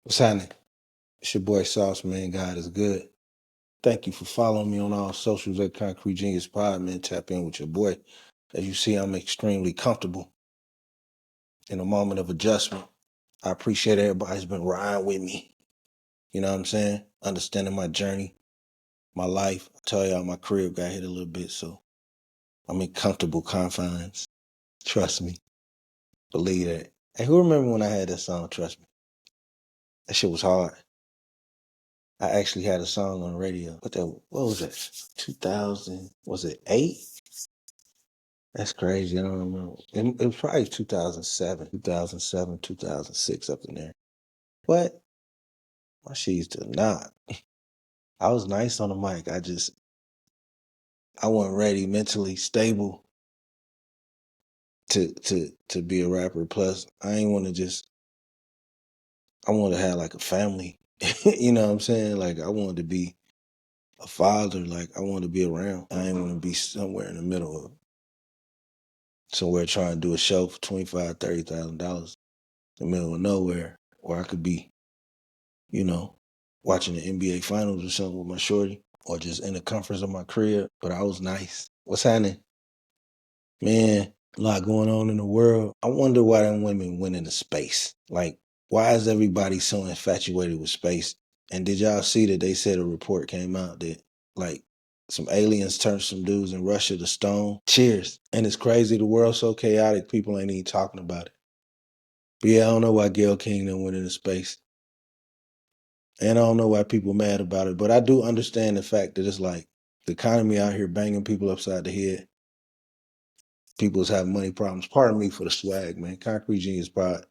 What's happening? It's your boy Sauce, man. God is good. Thank you for following me on all socials at Concrete Genius Pod, man. Tap in with your boy. As you see, I'm extremely comfortable in a moment of adjustment. I appreciate everybody's been riding with me. You know what I'm saying? Understanding my journey, my life. I tell y'all, my crib got hit a little bit, so I'm in comfortable confines. Trust me. Believe that. Hey, who remember when I had that song, Trust Me? That shit was hard. I actually had a song on the radio. What was that? 2000, was it 8? That's crazy. I don't remember. It was probably 2007, 2006 up in there. But my shit used to not. I was nice on the mic. I wasn't ready, mentally stable to be a rapper. Plus, I ain't want to I wanted to have like a family. You know what I'm saying? Like I wanted to be a father. Like I wanted to be around. I ain't want to be somewhere in the middle of somewhere trying to do a show for $25,000, $30,000 in the middle of nowhere, where I could be, you know, watching the NBA finals or something with my shorty, or just in the comforts of my crib. But I was nice. What's happening? Man, a lot going on in the world. I wonder why them women went into space. Like, why is everybody so infatuated with space? And did y'all see that they said a report came out that like some aliens turned some dudes in Russia to stone? Cheers. And it's crazy. The world's so chaotic, people ain't even talking about it. But yeah, I don't know why Gail King done went into space. And I don't know why people mad about it. But I do understand the fact that it's like the economy out here banging people upside the head. People's having money problems. Pardon me for the swag, man. Concrete Genius Pod.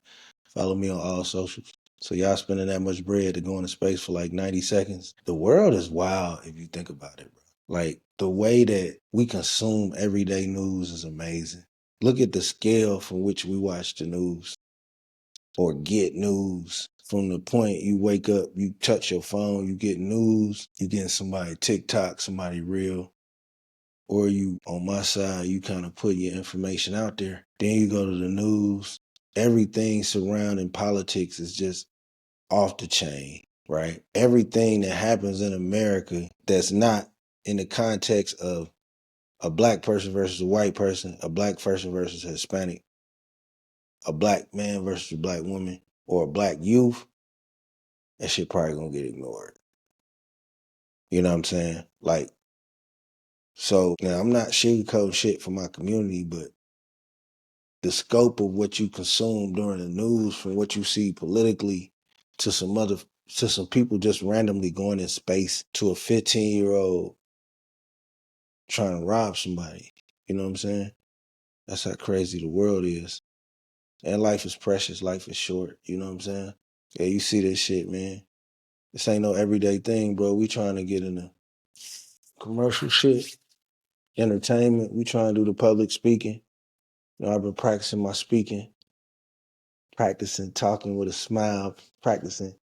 Follow me on all socials. So y'all spending that much bread to go into space for like 90 seconds. The world is wild if you think about it, bro. Like the way that we consume everyday news is amazing. Look at the scale from which we watch the news or get news. From the point you wake up, you touch your phone, you get news, you getting somebody TikTok, somebody real, or you on my side, you kind of put your information out there. Then you go to the news. Everything surrounding politics is just off the chain, right? Everything that happens in America that's not in the context of a black person versus a white person, a black person versus a Hispanic, a black man versus a black woman, or a black youth, that shit probably gonna get ignored. You know what I'm saying? Like, so now I'm not sugarcoating shit for my community, but the scope of what you consume during the news, from what you see politically to some people just randomly going in space to a 15-year-old trying to rob somebody. You know what I'm saying? That's how crazy the world is. And life is precious, life is short. You know what I'm saying? Yeah, you see this shit, man. This ain't no everyday thing, bro. We trying to get in the commercial shit, entertainment. We trying to do the public speaking. You know, I've been practicing my speaking, practicing talking with a smile, practicing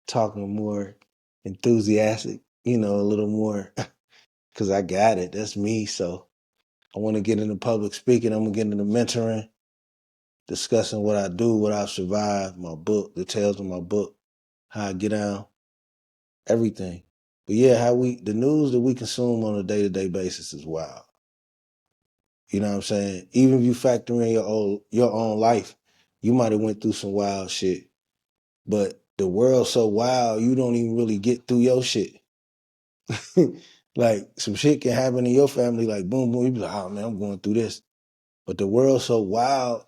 talking more enthusiastic, you know, a little more, because I got it. That's me. So I want to get into public speaking. I'm going to get into mentoring, discussing what I do, what I've survived, my book, the tales of my book, how I get down, everything. But yeah, the news that we consume on a day-to-day basis is wild. You know what I'm saying? Even if you factor in your own life, you might have went through some wild shit. But the world's so wild, you don't even really get through your shit. Like some shit can happen in your family, like boom, boom. You be like, oh man, I'm going through this. But the world's so wild,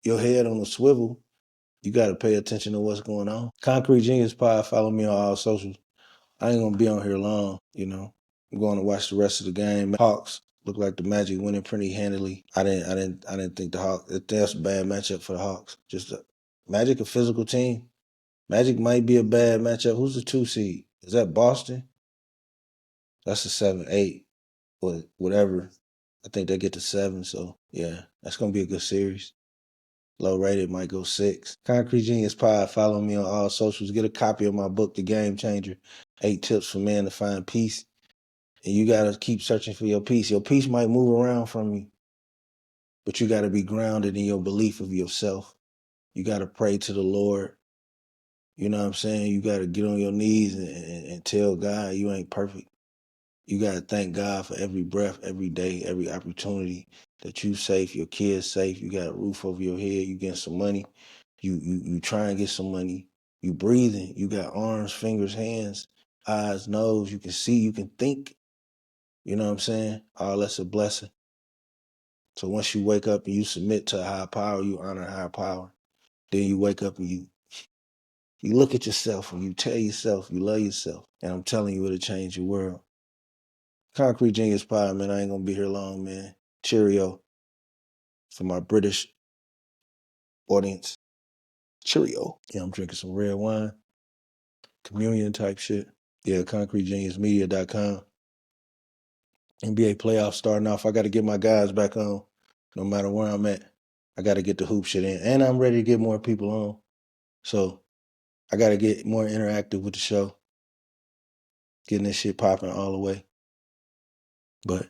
your head on a swivel, you got to pay attention to what's going on. Concrete Genius Pod, follow me on all socials. I ain't gonna be on here long, you know. I'm going to watch the rest of the game. Hawks look like the Magic winning pretty handily. I didn't think the Hawks. That's a bad matchup for the Hawks. Magic a physical team. Magic might be a bad matchup. Who's the 2 seed? Is that Boston? That's a 7-8, or whatever. I think they get to 7. So yeah, that's gonna be a good series. Low rated might go 6. Concrete Genius Pod. Follow me on all socials. Get a copy of my book, The Game Changer. 8 tips for men to find peace. And you gotta keep searching for your peace. Your peace might move around from you, but you gotta be grounded in your belief of yourself. You gotta pray to the Lord. You know what I'm saying? You got to get on your knees and tell God you ain't perfect. You got to thank God for every breath, every day, every opportunity that you safe, your kids safe. You got a roof over your head. You getting some money. You try and get some money. You breathing. You got arms, fingers, hands, eyes, nose. You can see. You can think. You know what I'm saying? All that's a blessing. So once you wake up and you submit to a higher power, you honor a higher power. Then you wake up and you look at yourself and you tell yourself you love yourself. And I'm telling you, it'll change your world. Concrete Genius Pie, man. I ain't gonna be here long, man. Cheerio. For my British audience. Cheerio. Yeah, I'm drinking some red wine. Communion type shit. Yeah, concretegeniusmedia.com. NBA playoffs starting off. I got to get my guys back on, no matter where I'm at. I got to get the hoop shit in. And I'm ready to get more people on. So I got to get more interactive with the show. Getting this shit popping all the way. But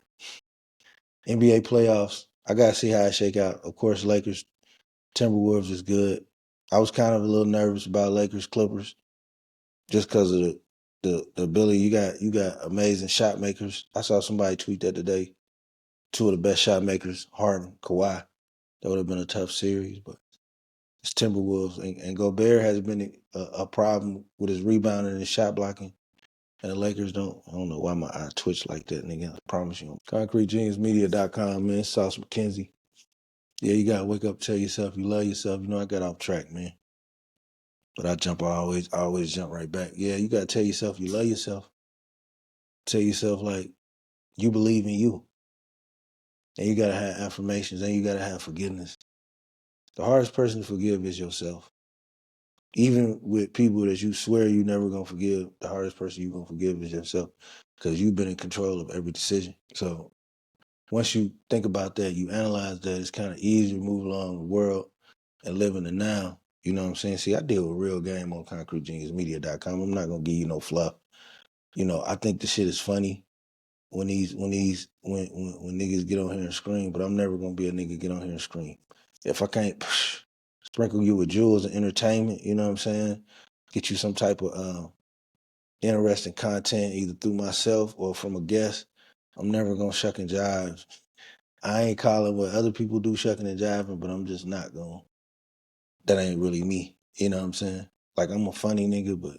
NBA playoffs, I got to see how it shake out. Of course, Lakers, Timberwolves is good. I was kind of a little nervous about Lakers, Clippers, just because of the ability. You got amazing shot makers. I saw somebody tweet that today. Two of the best shot makers, Harden, Kawhi. That would have been a tough series, but it's Timberwolves. And Gobert has been a problem with his rebounding and his shot blocking. And the Lakers don't. I don't know why my eye twitched like that, nigga. I promise you. ConcreteGeniusMedia.com, man. Sauce Mackenzie. Yeah, you gotta wake up, tell yourself you love yourself. You know, I got off track, man. But I always jump right back. Yeah, you gotta tell yourself you love yourself. Tell yourself like you believe in you. And you gotta have affirmations, and you gotta have forgiveness. The hardest person to forgive is yourself. Even with people that you swear you never gonna forgive, the hardest person you gonna forgive is yourself. Because you've been in control of every decision. So once you think about that, you analyze that, it's kind of easy to move along the world and live in the now. You know what I'm saying? See, I deal with real game on ConcreteGeniusMedia.com. I'm not gonna give you no fluff. You know, I think the shit is funny when niggas get on here and scream, but I'm never gonna be a nigga get on here and scream. If I can't sprinkle you with jewels and entertainment, you know what I'm saying? Get you some type of interesting content either through myself or from a guest, I'm never gonna shuck and jive. I ain't calling what other people do shucking and jiving, but I'm just not going. That ain't really me. You know what I'm saying? Like I'm a funny nigga, but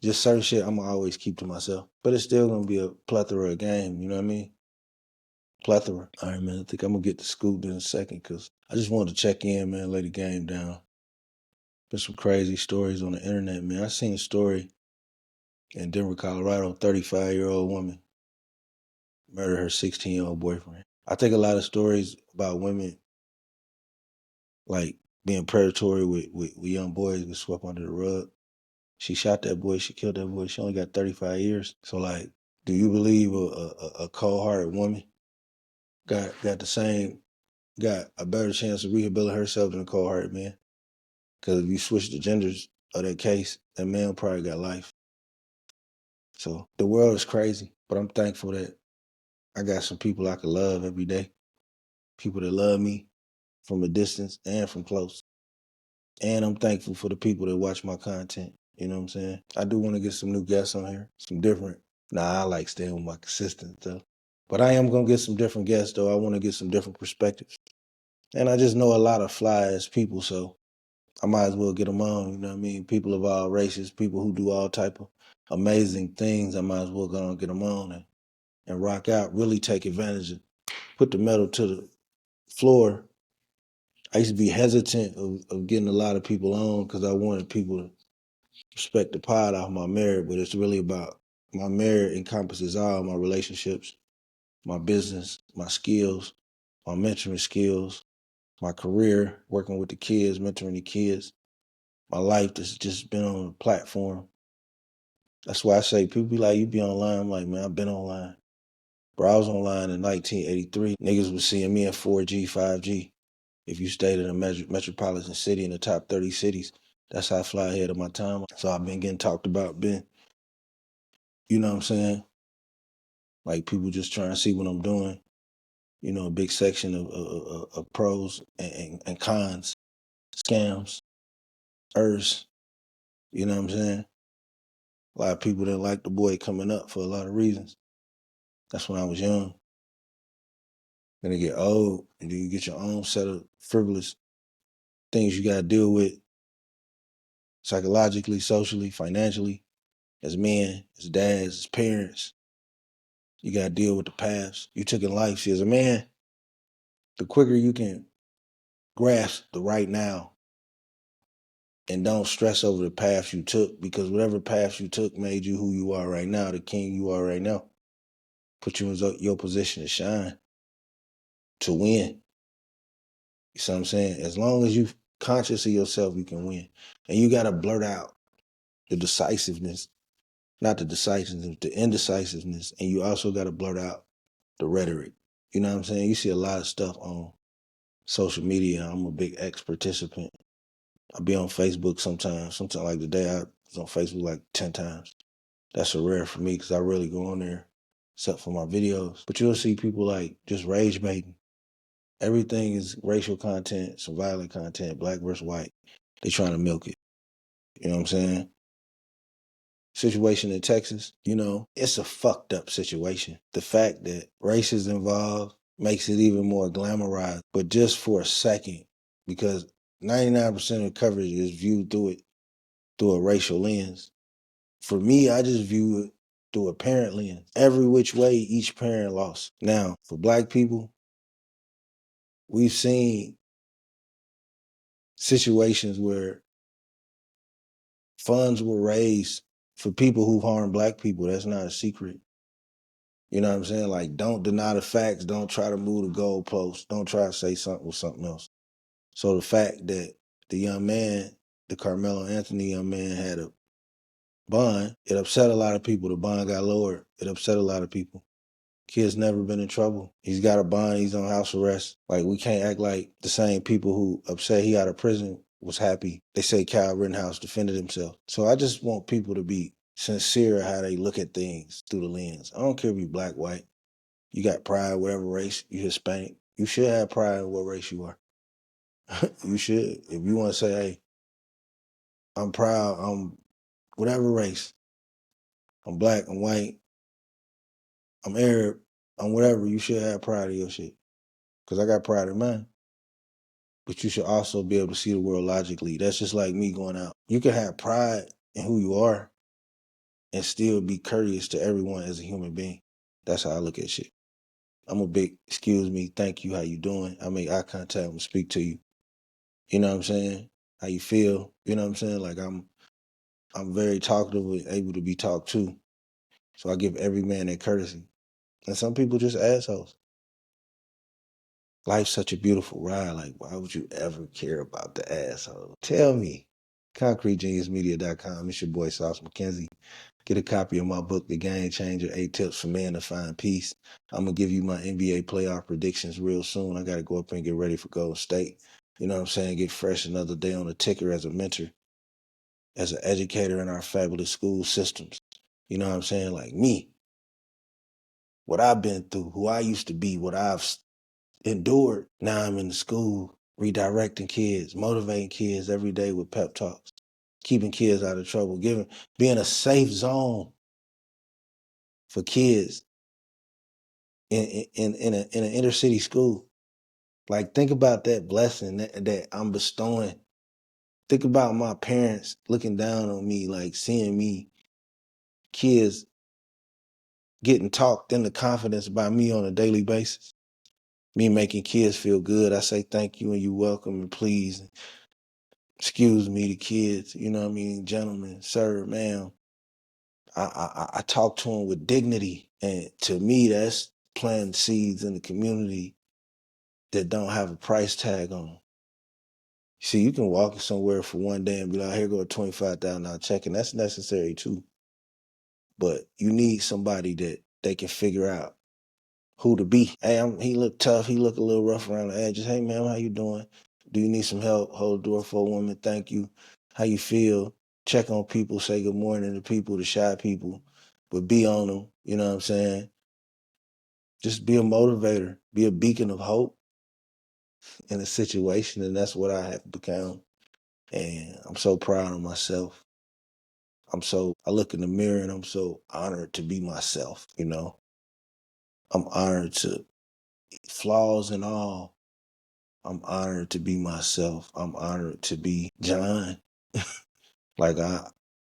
just certain shit I'ma always keep to myself. But it's still gonna be a plethora of game, you know what I mean? Plethora. All right, man. I think I'm gonna get to scoop in a second because I just wanted to check in, man, lay the game down. There's some crazy stories on the internet, man. I seen a story in Denver, Colorado, 35-year-old woman murdered her 16-year-old boyfriend. I think a lot of stories about women like being predatory with young boys get swept under the rug. She shot that boy. She killed that boy. She only got 35 years. So, like, do you believe a cold-hearted woman got a better chance of rehabilitating herself than a cold-hearted man? Because if you switch the genders of that case, that man probably got life. So the world is crazy, but I'm thankful that I got some people I can love every day. People that love me from a distance and from close. And I'm thankful for the people that watch my content. You know what I'm saying? I do want to get some new guests on here, some different. Nah, I like staying with my consistent stuff. But I am going to get some different guests, though. I want to get some different perspectives. And I just know a lot of fly ass people, so I might as well get them on. You know what I mean? People of all races, people who do all type of amazing things. I might as well go and get them on and rock out, really take advantage of, put the metal to the floor. I used to be hesitant of getting a lot of people on because I wanted people to respect the pod off my merit, but it's really about my merit encompasses all my relationships, my business, my skills, my mentoring skills, my career, working with the kids, mentoring the kids, my life that's just been on a platform. That's why I say people be like, you be online. I'm like, man, I've been online. Bro, I was online in 1983. Niggas was seeing me in 4G, 5G. If you stayed in a metropolitan city in the top 30 cities, that's how I fly ahead of my time. So I've been getting talked about, you know what I'm saying? Like people just trying to see what I'm doing. You know, a big section of pros and cons, scams, ers, You know what I'm saying? A lot of people didn't like the boy coming up for a lot of reasons. That's when I was young. Then you get old, and then you get your own set of frivolous things you got to deal with psychologically, socially, financially, as men, as dads, as parents. You got to deal with the paths you took in life. See, as a man, the quicker you can grasp the right now and don't stress over the path you took, because whatever path you took made you who you are right now, the king you are right now, put you in your position to shine, to win. You see what I'm saying? As long as you conscious of yourself, you can win. And you got to blurt out the decisiveness, not the decisiveness, the indecisiveness. And you also got to blurt out the rhetoric. You know what I'm saying? You see a lot of stuff on social media. I'm a big ex-participant. I be on Facebook sometimes. Sometimes like today I was on Facebook like 10 times. That's a rare for me because I really go on there except for my videos. But you'll see people like just rage baiting. Everything is racial content, some violent content, black versus white. They trying to milk it. You know what I'm saying? Situation in Texas, it's a fucked up situation. The fact that race is involved makes it even more glamorized, but just for a second, because 99% of coverage is viewed through a racial lens. For me, I just view it through a parent lens. Every which way, each parent lost. Now, for black people, we've seen situations where funds were raised for people who've harmed black people. That's not a secret. You know what I'm saying? Like, don't deny the facts. Don't try to move the goalposts. Don't try to say something with something else. So the fact that the young man, the Carmelo Anthony young man, had a bond, it upset a lot of people. The bond got lowered. It upset a lot of people. Kid's never been in trouble. He's got a bond. He's on house arrest. Like, we can't act like the same people who upset he out of prison was happy. They say Kyle Rittenhouse defended himself. So I just want people to be sincere how they look at things through the lens. I don't care if you black, white. You got pride, whatever race. You Hispanic. You should have pride in what race you are. You should. If you want to say, hey, I'm proud, I'm whatever race. I'm black, I'm white, I'm Arab, I'm whatever, you should have pride in your shit. Because I got pride in mine. But you should also be able to see the world logically. That's just like me going out. You can have pride in who you are and still be courteous to everyone as a human being. That's how I look at shit. I'm a big, excuse me, thank you, how you doing? I make eye contact and speak to you. You know what I'm saying? How you feel? You know what I'm saying? Like I'm very talkative and able to be talked to. So I give every man that courtesy. And some people just assholes. Life's such a beautiful ride. Like, why would you ever care about the asshole? Tell me. ConcreteGeniusMedia.com. It's your boy, Sauce Mackenzie. Get a copy of my book, The Game Changer, 8 Tips for Men to Find Peace. I'm going to give you my NBA playoff predictions real soon. I got to go up and get ready for Golden State. You know what I'm saying? Get fresh another day on the ticker as a mentor, as an educator in our fabulous school systems. You know what I'm saying? Like me, what I've been through, who I used to be, what I've endured. Now I'm in the school, redirecting kids, motivating kids every day with pep talks, keeping kids out of trouble, being a safe zone for kids in an inner city school. Like, think about that blessing that I'm bestowing. Think about my parents looking down on me, like seeing me, kids getting talked into confidence by me on a daily basis. Me making kids feel good. I say thank you and you welcome and please. Excuse me to kids, you know what I mean? Gentlemen, sir, ma'am. I talk to them with dignity. And to me, that's planting seeds in the community that don't have a price tag on them. See, you can walk somewhere for one day and be like, here go a $25,000 check, and that's necessary too. But you need somebody that they can figure out who to be. Hey, he look tough. He look a little rough around the edges. Hey, ma'am, how you doing? Do you need some help? Hold the door for a woman. Thank you. How you feel? Check on people. Say good morning to people, to shy people. But be on them. You know what I'm saying? Just be a motivator. Be a beacon of hope in a situation. And that's what I have become. And I'm so proud of myself. I look in the mirror and I'm so honored to be myself, I'm honored to, flaws and all, I'm honored to be myself. I'm honored to be John. Like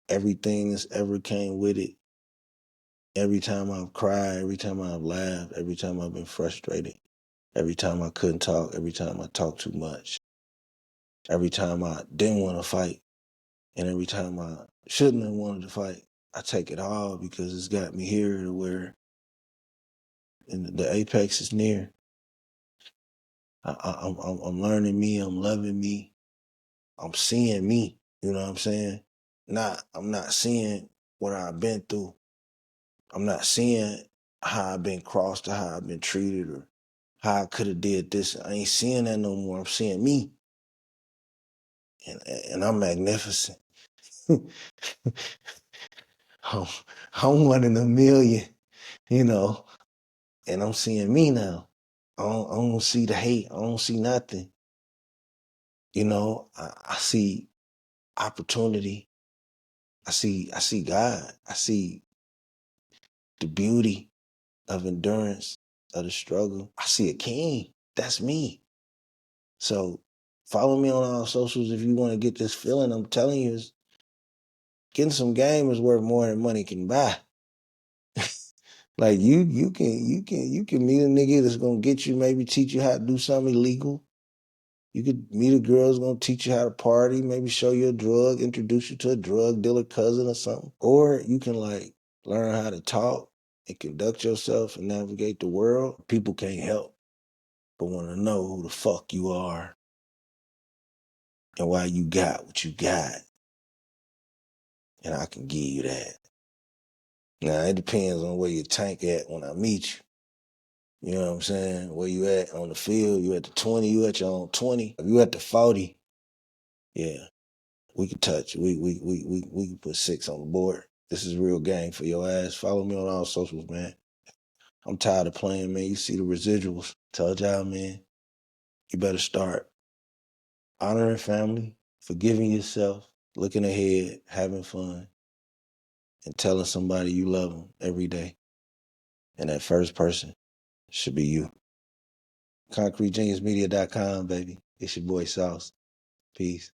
everything that's ever came with it, every time I've cried, every time I've laughed, every time I've been frustrated, every time I couldn't talk, every time I talked too much, every time I didn't want to fight, and every time I shouldn't have wanted to fight, I take it all because it's got me here to where the apex is near. I'm learning me. I'm loving me. I'm seeing me. You know what I'm saying? I'm not seeing what I've been through. I'm not seeing how I've been crossed or how I've been treated or how I could have did this. I ain't seeing that no more. I'm seeing me, and I'm magnificent. I'm, I'm one in a million, you know, and I'm seeing me now. I don't see the hate. I don't see nothing. I see opportunity. I see God. I see the beauty of endurance, of the struggle. I see a king. That's me. So follow me on all socials if you want to get this feeling. I'm telling you, getting some game is worth more than money can buy. Like you can meet a nigga that's gonna get you, maybe teach you how to do something illegal. You could meet a girl that's gonna teach you how to party, maybe show you a drug, introduce you to a drug dealer cousin or something. Or you can like learn how to talk and conduct yourself and navigate the world. People can't help but want to know who the fuck you are and why you got what you got. And I can give you that. Now it depends on where your tank at when I meet you. You know what I'm saying? Where you at on the field? You at the 20? You at your own 20? If you at the 40, yeah, we can touch. We can put 6 on the board. This is real game for your ass. Follow me on all socials, man. I'm tired of playing, man. You see the residuals. Told y'all, man. You better start honoring family, forgiving yourself, looking ahead, having fun, and telling somebody you love them every day. And that first person should be you. ConcreteGeniusMedia.com, baby. It's your boy Sauce. Peace.